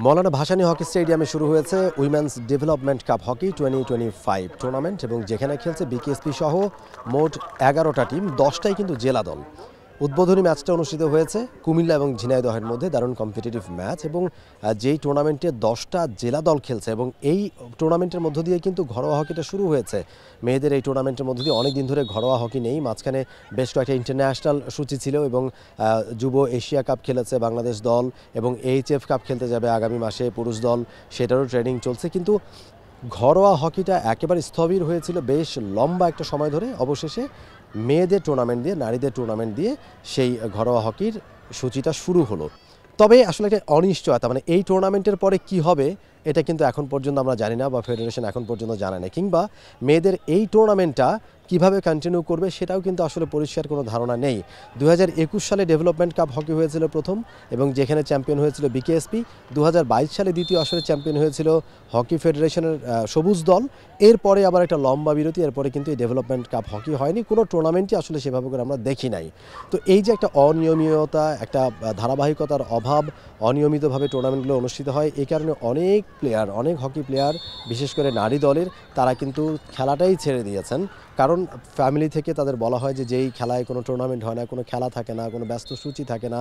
মৌলানা Bhasani hockey স্টেডিয়ামে শুরু হয়েছে women's development cup hockey 2025 tournament এবং যেখানে খেলছে বিকেএসপি সহ মোট 11টা টিম, 10টাই কিন্তু জেলা দল। উদ্বোধনী ম্যাচটা অনুষ্ঠিত হয়েছে কুমিল্লা এবং ঝিনাইদহের মধ্যে, দারুণ কম্পিটিটিভ ম্যাচ এবং যেই টুর্নামেন্টে 10টা জেলা দল খেলছে এবং এই টুর্নামেন্টের মধ্য দিয়ে কিন্তু ঘরোয়া হকিটা শুরু হয়েছে। মেয়েদের এই টুর্নামেন্টের মধ্য দিয়ে অনেক দিন ধরে ঘরোয়া হকি নেই, মাঝখানে বেশ কয়েকটা ইন্টারন্যাশনাল সূচি ছিল এবং যুব এশিয়া কাপ খেলেছে বাংলাদেশ দল এবং এইচএফ কাপ খেলতে যাবে আগামী মাসে পুরুষ দল, সেটারও ট্রেনিং চলছে। কিন্তু ঘরোয়া হকিটা একেবারে স্থবির হয়েছিল বেশ লম্বা একটা সময় ধরে। অবশেষে মেয়েদের টুর্নামেন্ট দিয়ে, নারীদের টুর্নামেন্ট দিয়ে সেই ঘরোয়া হকির সূচিটা শুরু হলো। তবে আসলে একটা অনিশ্চয়তা, মানে এই টুর্নামেন্টের পরে কি হবে এটা কিন্তু এখন পর্যন্ত আমরা জানি না, বা ফেডারেশন এখন পর্যন্ত জানে না, কিংবা মেয়েদের এই টুর্নামেন্টটা কিভাবে কন্টিনিউ করবে সেটাও কিন্তু আসলে পরিষ্কার কোনো ধারণা নেই। 2021 সালে ডেভেলপমেন্ট কাপ হকি হয়েছিল প্রথম এবং যেখানে চ্যাম্পিয়ন হয়েছিল বিকেএসপি। 2022 সালে দ্বিতীয় আসরে চ্যাম্পিয়ন হয়েছিল হকি ফেডারেশনের সবুজ দল। এরপরে আবার একটা লম্বা বিরতি, এরপরে কিন্তু এই ডেভেলপমেন্ট কাপ হকি হয়নি, কোনো টুর্নামেন্টই আসলে সেভাবে করে আমরা দেখি নাই। তো এই যে একটা অনিয়মিততা, একটা ধারাবাহিকতার অভাব, অনিয়মিতভাবে টুর্নামেন্টগুলো অনুষ্ঠিত হয়, এই কারণে অনেক প্লেয়ার, অনেক হকি প্লেয়ার বিশেষ করে নারী দলের, তারা কিন্তু খেলাটাই ছেড়ে দিয়েছেন। কারণ ফ্যামিলি থেকে তাদের বলা হয় যে যেই খেলায় কোনো টুর্নামেন্ট হয় না, কোনো খেলা থাকে না, কোনো ব্যস্ত সূচি থাকে না,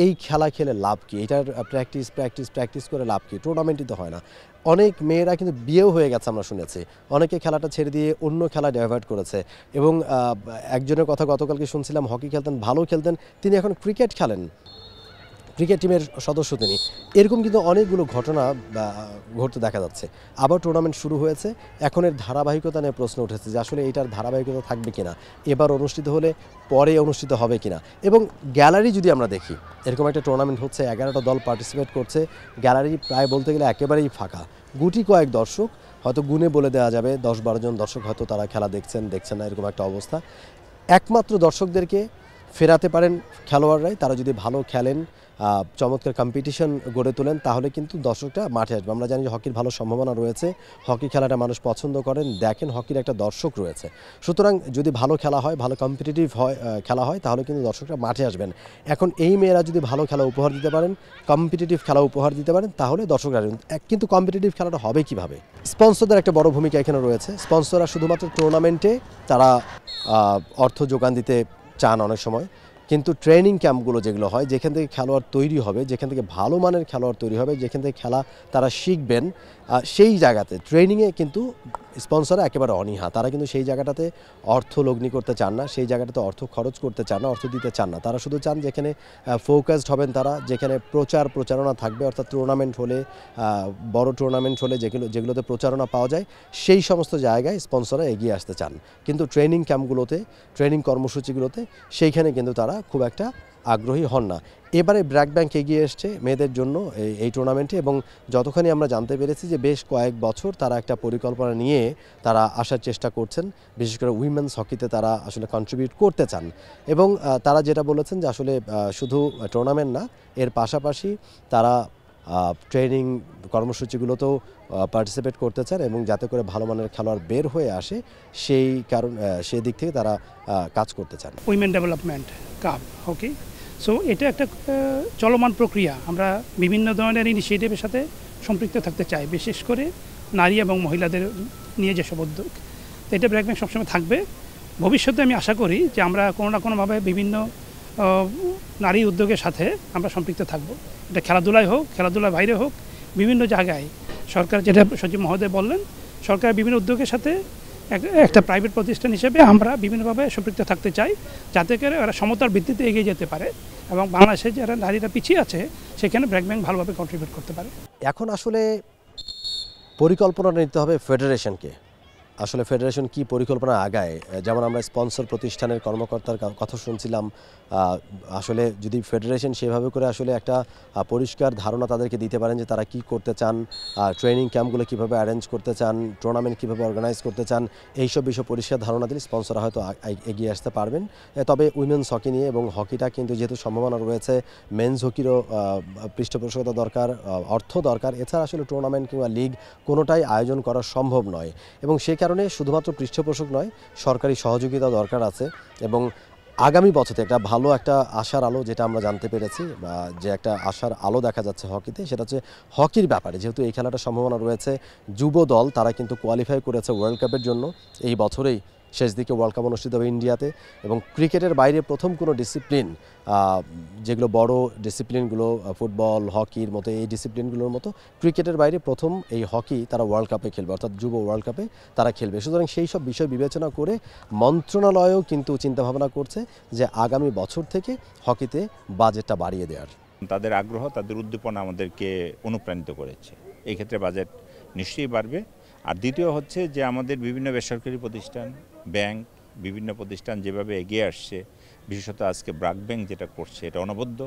এই খেলা খেলে লাভ কী, এটার প্র্যাকটিস করে লাভ কী, টুর্নামেন্টই তো হয় না। অনেক মেয়েরা কিন্তু বিয়েও হয়ে গেছে আমরা শুনেছি, অনেকে খেলাটা ছেড়ে দিয়ে অন্য খেলা ডাইভার্ট করেছে। এবং একজনের কথা গতকালকে শুনছিলাম, হকি খেলতেন, ভালো খেলতেন, তিনি এখন ক্রিকেট খেলেন, ক্রিকেট টিমের সদস্য তিনি। এরকম কিন্তু অনেকগুলো ঘটনা ঘটতে দেখা যাচ্ছে। আবার টুর্নামেন্ট শুরু হয়েছে, এখন এর ধারাবাহিকতা নিয়ে প্রশ্ন উঠেছে যে আসলে এটার ধারাবাহিকতা থাকবে কিনা, এবার অনুষ্ঠিত হলে পরে অনুষ্ঠিত হবে কিনা। এবং গ্যালারি যদি আমরা দেখি, এরকম একটা টুর্নামেন্ট হচ্ছে, 11টা দল পার্টিসিপেট করছে, গ্যালারি প্রায় বলতে গেলে একেবারেই ফাঁকা, গুটি কয়েক দর্শক, হয়তো গুণে বলে দেওয়া যাবে 10-12 জন দর্শক হয়তো তারা খেলা দেখছেন না, এরকম একটা অবস্থা। একমাত্র দর্শকদেরকে ফেরাতে পারেন খেলোয়াড়রাই, তারা যদি ভালো খেলেন, চমৎকার কম্পিটিশন গড়ে তোলেন, তাহলে কিন্তু দর্শকরা মাঠে আসবে। আমরা জানি যে হকির ভালো সম্ভাবনা রয়েছে, হকি খেলাটা মানুষ পছন্দ করেন, দেখেন, হকির একটা দর্শক রয়েছে। সুতরাং যদি ভালো খেলা হয়, ভালো কম্পিটিটিভ খেলা হয়, তাহলে কিন্তু দর্শকরা মাঠে আসবেন। এখন এই মেয়েরা যদি ভালো খেলা উপহার দিতে পারেন, কম্পিটিটিভ খেলা উপহার দিতে পারেন, তাহলে দর্শকরা আসবেন। কিন্তু কম্পিটিটিভ খেলাটা হবে কিভাবে? স্পন্সরদের একটা বড় ভূমিকা এখানে রয়েছে। স্পন্সররা শুধুমাত্র টুর্নামেন্টে তারা অর্থ যোগান দিতে চান অনেক সময়, কিন্তু ট্রেনিং ক্যাম্পগুলো যেগুলো হয়, যেখান থেকে খেলোয়াড় তৈরি হবে, যেখান থেকে ভালো মানের খেলোয়াড় তৈরি হবে, যেখান থেকে খেলা তারা শিখবেন, সেই জায়গাতে ট্রেনিংয়ে কিন্তু স্পন্সররা একেবারে অনীহা। তারা কিন্তু সেই জায়গাটাতে অর্থ লগ্নি করতে চান না, সেই জায়গাটাতে অর্থ খরচ করতে চান না, অর্থ দিতে চান না। তারা শুধু চান যেখানে ফোকাসড হবেন তারা, যেখানে প্রচারণা থাকবে, অর্থাৎ টুর্নামেন্ট হলে, বড় টুর্নামেন্ট হলে যেগুলোতে প্রচারণা পাওয়া যায়, সেই সমস্ত জায়গায় স্পন্সররা এগিয়ে আসতে চান। কিন্তু ট্রেনিং ক্যাম্পগুলোতে, ট্রেনিং কর্মসূচিগুলোতে, সেইখানে কিন্তু তারা খুব একটা আগ্রহী হন না। এবারে ব্র্যাক ব্যাংক এগিয়ে এসছে মেয়েদের জন্য এই টুর্নামেন্টে, এবং যতখানি আমরা জানতে পেরেছি যে বেশ কয়েক বছর তারা একটা পরিকল্পনা নিয়ে তারা আসার চেষ্টা করছেন, বিশেষ করে উইমেন্স হকিতে তারা আসলে কন্ট্রিবিউট করতে চান। এবং তারা যেটা বলেছেন যে আসলে শুধু টুর্নামেন্ট না, এর পাশাপাশি তারা ট্রেনিং কর্মসূচিগুলোতেও পার্টিসিপেট করতে চান, এবং যাতে করে ভালো মানের খেলোয়াড় বের হয়ে আসে, সেই দিক থেকে তারা কাজ করতে চান। Women development cup hockey, so এটা একটা চলমান প্রক্রিয়া। আমরা বিভিন্ন ধরনের ইনিশিয়েটিভের সাথে সম্পৃক্ত থাকতে চাই, বিশেষ করে নারী এবং মহিলাদের নিয়ে যেসব উদ্যোগ, তো এটা ব্র্যাক ব্যাংক সবসময় থাকবে। ভবিষ্যতে আমি আশা করি যে আমরা কোনো না কোনোভাবে বিভিন্ন নারী উদ্যোগের সাথে আমরা সম্পৃক্ত থাকব। এটা খেলাধুলায় হোক, খেলাধুলার বাইরে হোক, বিভিন্ন জায়গায় সরকার, যেটা সচিব মহোদয় বললেন, সরকার বিভিন্ন উদ্যোগের সাথে একটা প্রাইভেট প্রতিষ্ঠান হিসেবে আমরা বিভিন্নভাবে সম্পৃক্ত থাকতে চাই, যাতে করে ওরা সমতার ভিত্তিতে এগিয়ে যেতে পারে এবং বাংলাদেশে যারা নারীরা পিছিয়ে আছে সেখানে ব্র্যাক ব্যাংক ভালোভাবে কন্ট্রিবিউট করতে পারে। এখন আসলে পরিকল্পনা নিতে হবে ফেডারেশনকে। আসলে ফেডারেশন কি পরিকল্পনা আগায়, যেমন আমরা স্পন্সর প্রতিষ্ঠানের কর্মকর্তার কথা শুনছিলাম, আসলে যদি ফেডারেশন সেভাবে করে আসলে একটা পরিষ্কার ধারণা তাদেরকে দিতে পারেন যে তারা কি করতে চান, ট্রেনিং ক্যাম্পগুলো কীভাবে অ্যারেঞ্জ করতে চান, টুর্নামেন্ট কীভাবে অর্গানাইজ করতে চান, এইসব বিষয়ে পরিষ্কার ধারণা দিলে স্পন্সররা হয়তো এগিয়ে আসতে পারবেন। তবে উইমেন্স হকি নিয়ে, এবং হকিটা কিন্তু যেহেতু সম্ভাবনা রয়েছে, মেন্স হকিরও পৃষ্ঠপোষকতা দরকার, অর্থ দরকার, এছাড়া আসলে টুর্নামেন্ট কিংবা লিগ কোনোটাই আয়োজন করা সম্ভব নয়। এবং সেই কারণে শুধুমাত্র পৃষ্ঠপোষক নয়, সরকারি সহযোগিতা দরকার আছে। এবং আগামী বছরে একটা ভালো একটা আশার আলো যেটা আমরা জানতে পেরেছি, বা যে একটা আশার আলো দেখা যাচ্ছে হকিতে, সেটা হচ্ছে হকির ব্যাপারে। যেহেতু এই খেলাটার সম্ভাবনা রয়েছে, যুব দল তারা কিন্তু কোয়ালিফাই করেছে ওয়ার্ল্ড কাপের জন্য এই বছরেই শেষ দিকে ওয়ার্ল্ড কাপ অনুষ্ঠিত হবে ইন্ডিয়াতে। এবং ক্রিকেটের বাইরে প্রথম কোনো ডিসিপ্লিন, যেগুলো বড় ডিসিপ্লিনগুলো ফুটবল হকির মতো, এই ডিসিপ্লিনগুলোর মতো ক্রিকেটের বাইরে প্রথম এই হকি তারা ওয়ার্ল্ড কাপে খেলবে, অর্থাৎ যুব ওয়ার্ল্ড কাপে তারা খেলবে। সুতরাং সেই সব বিষয় বিবেচনা করে মন্ত্রণালয়ও কিন্তু চিন্তাভাবনা করছে যে আগামী বছর থেকে হকিতে বাজেটটা বাড়িয়ে দেওয়ার। তাদের আগ্রহ, তাদের উদ্দীপনা আমাদেরকে অনুপ্রাণিত করেছে। এই ক্ষেত্রে বাজেট নিশ্চয়ই বাড়বে। আর দ্বিতীয় হচ্ছে যে আমাদের বিভিন্ন বেসরকারি প্রতিষ্ঠান, ব্যাংক, বিভিন্ন প্রতিষ্ঠান যেভাবে এগিয়ে আসছে, বিশেষত আজকে ব্র্যাক ব্যাংক যেটা করছে এটা অনবদ্য।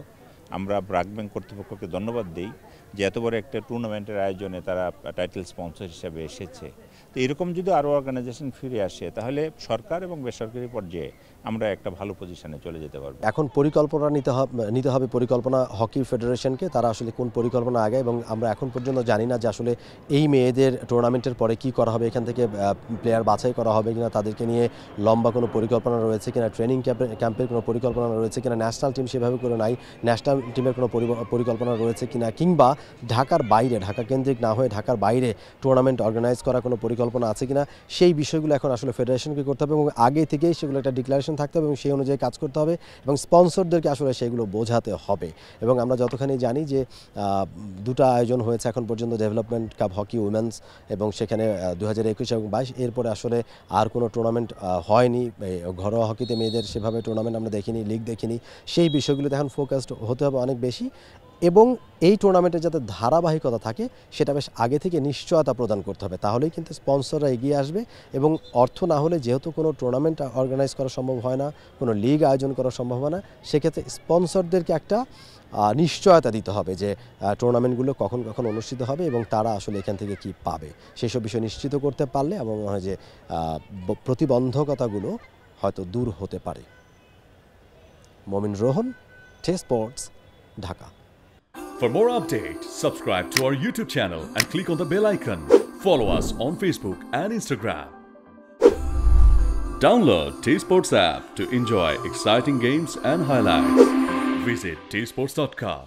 আমরা ব্র্যাক ব্যাংক কর্তৃপক্ষকে ধন্যবাদ দিই যে এত বড় একটা টুর্নামেন্টের আয়োজনে তারা টাইটেল স্পন্সর হিসেবে এসেছে। তো এরকম যদি আরও অর্গানাইজেশন ফিরে আসে তাহলে সরকার এবং বেসরকারি পর্যায়ে আমরা একটা ভালো পজিশনে চলে যেতে পারবো। এখন পরিকল্পনা নিতে হবে পরিকল্পনা হকি ফেডারেশনকে, তারা আসলে কোন পরিকল্পনা আগে, এবং আমরা এখন পর্যন্ত জানি না যে আসলে এই মেয়েদের টুর্নামেন্টের পরে কি করা হবে, এখান থেকে প্লেয়ার বাছাই করা হবে কিনা, তাদেরকে নিয়ে লম্বা কোনো পরিকল্পনা রয়েছে কিনা, ট্রেনিং ক্যাম্পের কোনো পরিকল্পনা রয়েছে কিনা, ন্যাশনাল টিম সেভাবে করে নাই, ন্যাশনাল টিমের কোনো পরিকল্পনা রয়েছে কিনা, কিংবা ঢাকার বাইরে, ঢাকা কেন্দ্রিক না হয়ে ঢাকার বাইরে টুর্নামেন্ট অর্গানাইজ করা কোনো পরিকল্পনা আছে কিনা, সেই বিষয়গুলো এখন আসলে ফেডারেশনকে করতে হবে এবং আগে থেকেই সেগুলো একটা ডিক্লারেশন থাকতে হবে এবং সেই অনুযায়ী কাজ করতে হবে এবং স্পন্সরদেরকে আসলে সেগুলো বোঝাতে হবে। এবং আমরা যতখানি জানি যে দুটো আয়োজন হয়েছে এখন পর্যন্ত, ডেভেলপমেন্ট কাপ হকি উইমেন্স, এবং সেখানে 2021 এবং 22, এরপরে আসলে আর কোনো টুর্নামেন্ট হয়নি। ঘরোয়া হকিতে মেয়েদের সেভাবে টুর্নামেন্ট আমরা দেখিনি, লিগ দেখিনি। সেই বিষয়গুলোতে এখন ফোকাসড হতে হবে অনেক বেশি, এবং এই টুর্নামেন্টের যাতে ধারাবাহিকতা থাকে সেটা বেশ আগে থেকে নিশ্চয়তা প্রদান করতে হবে, তাহলেই কিন্তু স্পন্সররা এগিয়ে আসবে। এবং অর্থ না হলে যেহেতু কোনো টুর্নামেন্ট অর্গানাইজ করা সম্ভব হয় না, কোনো লিগ আয়োজন করা সম্ভব হয় না, সেক্ষেত্রে স্পন্সরদেরকে একটা নিশ্চয়তা দিতে হবে যে টুর্নামেন্টগুলো কখন কখন অনুষ্ঠিত হবে এবং তারা আসলে এখান থেকে কি পাবে, সেই সব বিষয় নিশ্চিত করতে পারলে আমার মনে হয় যে প্রতিবন্ধকতাগুলো হয়তো দূর হতে পারে। মমিন রোহন, টে sports, Dhaka. For more updates, subscribe to our YouTube channel and click on the bell icon. Follow us on Facebook and Instagram. Download T-Sports app to enjoy exciting games and highlights. Visit tsports.com.